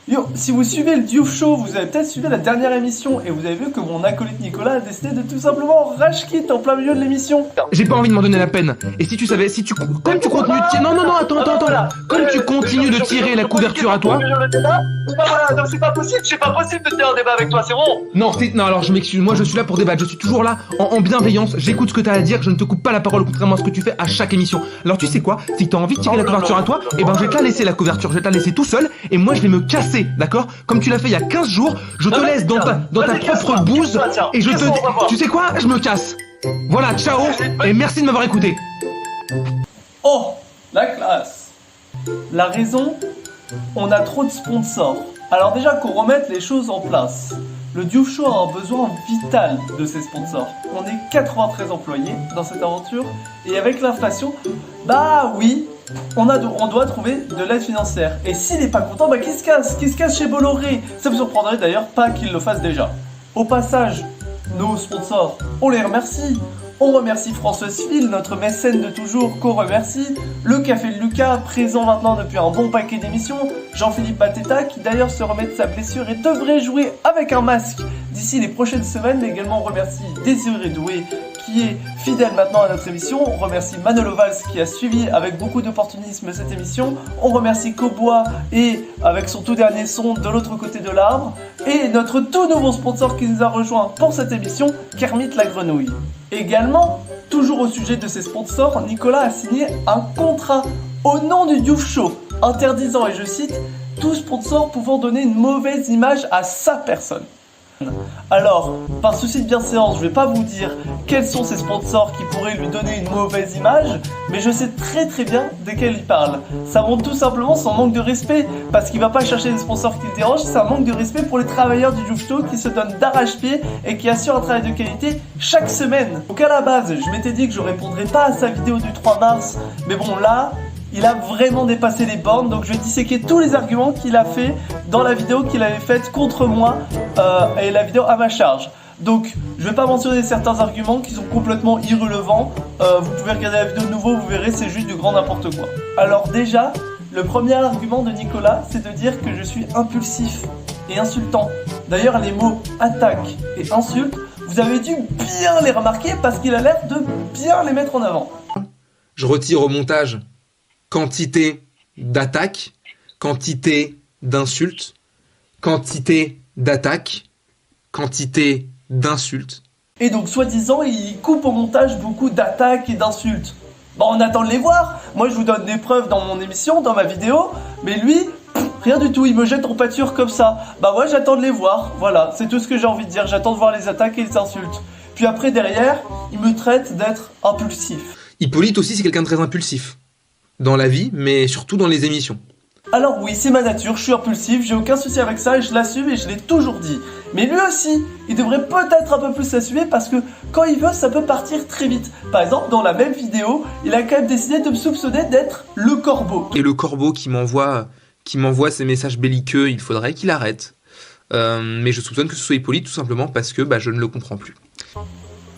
Yo, si vous suivez le Diouf Show, vous avez peut-être suivi la dernière émission et vous avez vu que mon acolyte Nicolas a décidé de tout simplement rage quit en plein milieu de l'émission. J'ai pas envie de m'en donner la peine. Et si tu savais, comme tu continues de tirer, non, attends. Comme tu continues de tirer la couverture à toi. Voilà, donc c'est pas possible de tenir un débat avec toi, c'est bon. Non, alors je m'excuse, moi je suis là pour débattre, je suis toujours là en bienveillance, j'écoute ce que t'as à dire, je ne te coupe pas la parole contrairement à ce que tu fais à chaque émission. Alors tu sais quoi, si t'as envie de tirer la couverture à toi, eh ben je vais te la laisser la couverture, je vais te la laisser tout seul et moi je vais me casser, d'accord? Comme tu l'as fait il y a 15 jours, je te laisse dans ta propre bouse et je te dis, tu sais quoi, je me casse. Voilà, ciao et merci de m'avoir écouté. Oh, la classe. La raison, on a trop de sponsors. Alors déjà qu'on remette les choses en place. Le Diouf Show a un besoin vital de ses sponsors. On est 93 employés dans cette aventure et avec l'inflation, bah oui, on doit trouver de l'aide financière. Et s'il n'est pas content, bah qu'il se casse chez Bolloré. Ça me surprendrait d'ailleurs pas qu'il le fasse déjà. Au passage, nos sponsors, on les remercie. On remercie Françoise Phil, notre mécène de toujours, qu'on remercie. Le Café de Lucas, présent maintenant depuis un bon paquet d'émissions. Jean-Philippe Bateta, qui d'ailleurs se remet de sa blessure et devrait jouer avec un masque d'ici les prochaines semaines. Mais également on remercie Désiré Doué, qui est fidèle maintenant à notre émission. On remercie Manolo Valls, qui a suivi avec beaucoup d'opportunisme cette émission. On remercie Cobois, et avec son tout dernier son de l'autre côté de l'arbre. Et notre tout nouveau sponsor qui nous a rejoint pour cette émission, Kermit la Grenouille. Également, toujours au sujet de ses sponsors, Nicolas a signé un contrat au nom du Diouf Show, interdisant, et je cite, tout sponsor pouvant donner une mauvaise image à sa personne. Alors, par souci de bienséance, je vais pas vous dire quels sont ces sponsors qui pourraient lui donner une mauvaise image, mais je sais très bien desquels il parle. Ça montre tout simplement son manque de respect, parce qu'il va pas chercher des sponsors qui le dérangent, c'est un manque de respect pour les travailleurs du Diouf Show qui se donnent d'arrache-pied et qui assurent un travail de qualité chaque semaine. Donc à la base, je m'étais dit que je répondrais pas à sa vidéo du 3 mars, mais bon là, il a vraiment dépassé les bornes, donc je vais disséquer tous les arguments qu'il a fait dans la vidéo qu'il avait faite contre moi et la vidéo à ma charge. Donc je vais pas mentionner certains arguments qui sont complètement irrelevants, vous pouvez regarder la vidéo de nouveau, vous verrez, c'est juste du grand n'importe quoi. Alors déjà, le premier argument de Nicolas, c'est de dire que je suis impulsif et insultant. D'ailleurs les mots attaque et insulte, vous avez dû bien les remarquer parce qu'il a l'air de bien les mettre en avant. Je retire au montage quantité d'attaques, quantité d'insultes, quantité d'attaques, quantité d'insultes. Et donc, soi-disant, il coupe au montage beaucoup d'attaques et d'insultes. Bon, on attend de les voir. Moi, je vous donne des preuves dans mon émission, dans ma vidéo. Mais lui, rien du tout. Il me jette en pâture comme ça. Bah ouais, j'attends de les voir. Voilà, c'est tout ce que j'ai envie de dire. J'attends de voir les attaques et les insultes. Puis après, derrière, il me traite d'être impulsif. Hippolyte aussi, c'est quelqu'un de très impulsif. Dans la vie, mais surtout dans les émissions. Alors oui, c'est ma nature, je suis impulsif, j'ai aucun souci avec ça et je l'assume et je l'ai toujours dit. Mais lui aussi, il devrait peut-être un peu plus s'assumer parce que quand il veut, ça peut partir très vite. Par exemple, dans la même vidéo, il a quand même décidé de me soupçonner d'être le corbeau. Et le corbeau qui m'envoie ces messages belliqueux, il faudrait qu'il arrête. Mais je soupçonne que ce soit Hippolyte tout simplement parce que je ne le comprends plus.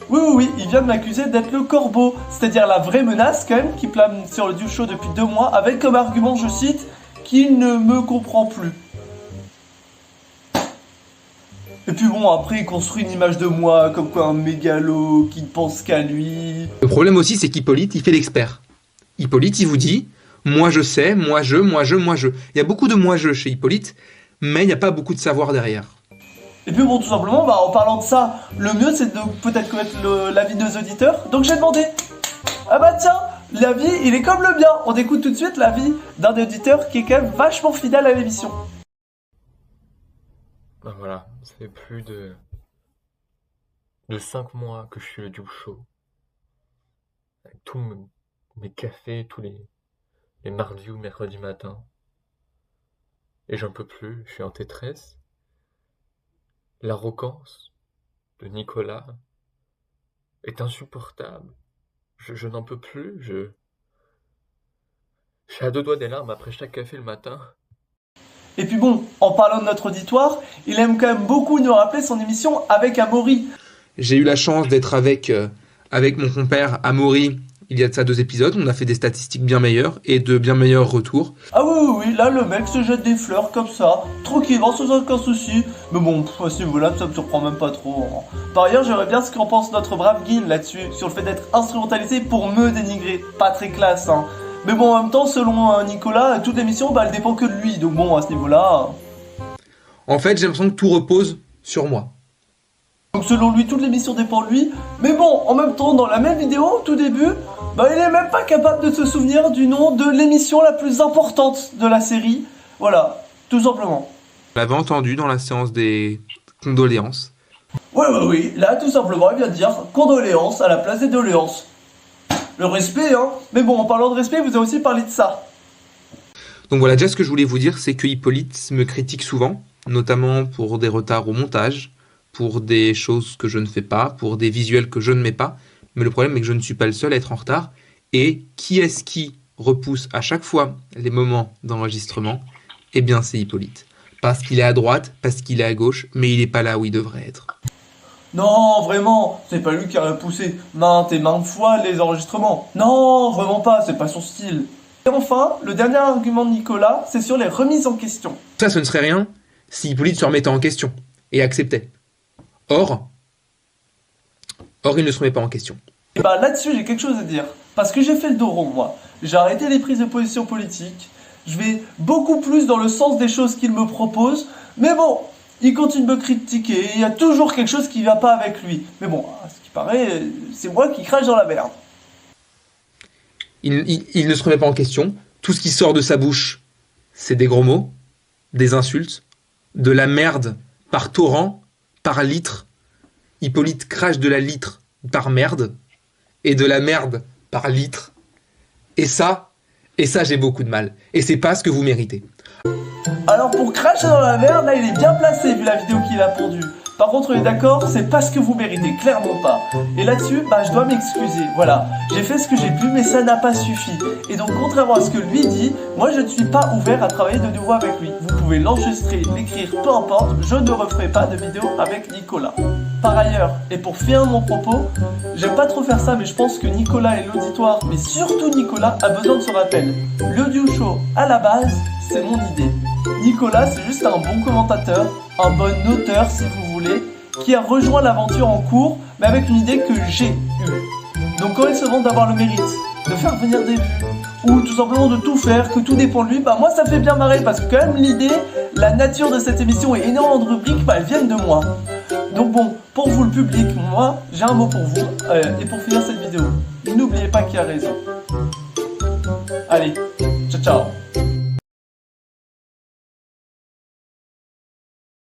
Oui, il vient de m'accuser d'être le corbeau, c'est-à-dire la vraie menace quand même qui plane sur le Diouf Show depuis 2 mois avec comme argument, je cite, qu'il ne me comprend plus. Et puis bon, après il construit une image de moi comme quoi un mégalo qui ne pense qu'à lui. Le problème aussi, c'est qu'Hippolyte, il fait l'expert. Hippolyte, il vous dit, moi je sais, moi je. Il y a beaucoup de moi-je chez Hippolyte, mais il n'y a pas beaucoup de savoir derrière. Et puis bon, tout simplement, en parlant de ça, le mieux c'est de peut-être connaître l'avis de nos auditeurs. Donc j'ai demandé, ah bah tiens, l'avis il est comme le bien. On écoute tout de suite l'avis d'un auditeur qui est quand même vachement fidèle à l'émission. Ben voilà, ça fait plus de 5 mois que je suis le Diouf Show. Avec tous mes cafés, tous les mardis ou mercredis matin. Et j'en peux plus, je suis en détresse. L'arrogance de Nicolas est insupportable. Je n'en peux plus, je suis à 2 doigts des larmes après chaque café le matin. Et puis bon, en parlant de notre auditoire, il aime quand même beaucoup nous rappeler son émission avec Amaury. J'ai eu la chance d'être avec mon compère Amaury Il y a de ça 2 épisodes, on a fait des statistiques bien meilleures et de bien meilleurs retours. Ah oui, là le mec se jette des fleurs comme ça, tranquillement, sans aucun souci. Mais bon, à ce niveau-là, ça me surprend même pas trop. Hein. Par ailleurs, j'aimerais bien ce qu'en pense notre brave Guil là-dessus, sur le fait d'être instrumentalisé pour me dénigrer. Pas très classe, hein. Mais bon, en même temps, selon Nicolas, toute l'émission, bah, elle dépend que de lui. Donc bon, à ce niveau-là... En fait, j'ai l'impression que tout repose sur moi. Donc selon lui, toute l'émission dépend de lui. Mais bon, en même temps, dans la même vidéo, tout début, bah, il est même pas capable de se souvenir du nom de l'émission la plus importante de la série. Voilà, tout simplement. On l'avait entendu dans la séance des condoléances. Oui, là, tout simplement, il vient de dire condoléances à la place des doléances. Le respect, hein. Mais bon, en parlant de respect, vous avez aussi parlé de ça. Donc voilà, déjà ce que je voulais vous dire, c'est que Hippolyte me critique souvent, notamment pour des retards au montage, pour des choses que je ne fais pas, pour des visuels que je ne mets pas. Mais le problème est que je ne suis pas le seul à être en retard. Et qui est-ce qui repousse à chaque fois les moments d'enregistrement? Eh bien, c'est Hippolyte. Parce qu'il est à droite, parce qu'il est à gauche, mais il n'est pas là où il devrait être. Non, vraiment, c'est pas lui qui a repoussé maintes et maintes fois les enregistrements. Non, vraiment pas, c'est pas son style. Et enfin, le dernier argument de Nicolas, c'est sur les remises en question. Ça, ce ne serait rien si Hippolyte se remettait en question et acceptait. Or, il ne se remet pas en question. Et bah là-dessus, j'ai quelque chose à dire. Parce que j'ai fait le dos rond, moi. J'ai arrêté les prises de position politiques. Je vais beaucoup plus dans le sens des choses qu'il me propose. Mais bon, il continue de me critiquer. Il y a toujours quelque chose qui ne va pas avec lui. Mais bon, à ce qui paraît, c'est moi qui crache dans la merde. Il ne se remet pas en question. Tout ce qui sort de sa bouche, c'est des gros mots, des insultes, de la merde par torrent, par litre. Hippolyte crache de la litre par merde et de la merde par litre. Et ça, j'ai beaucoup de mal. Et c'est pas ce que vous méritez. Alors pour cracher dans la merde, là il est bien placé vu la vidéo qu'il a pondue. Par contre, on est d'accord, c'est pas ce que vous méritez, clairement pas. Et là-dessus, bah je dois m'excuser, voilà. J'ai fait ce que j'ai pu, mais ça n'a pas suffi. Et donc, contrairement à ce que lui dit, moi je ne suis pas ouvert à travailler de nouveau avec lui. Vous pouvez l'enregistrer, l'écrire, peu importe, je ne referai pas de vidéo avec Nicolas. Par ailleurs, et pour finir mon propos, j'aime pas trop faire ça, mais je pense que Nicolas et l'auditoire, mais surtout Nicolas, a besoin de ce rappel. L'audio show, à la base, c'est mon idée. Nicolas, c'est juste un bon commentateur, un bon auteur si vous voulez, qui a rejoint l'aventure en cours, mais avec une idée que j'ai eue. Donc quand il se vante d'avoir le mérite de faire venir des vues, ou tout simplement de tout faire, que tout dépend de lui, bah moi ça me fait bien marrer, parce que quand même l'idée, la nature de cette émission et énormément de rubriques, bah elles viennent de moi. Donc bon, pour vous le public, moi, j'ai un mot pour vous, et pour finir cette vidéo, n'oubliez pas qui a raison. Allez, ciao ciao.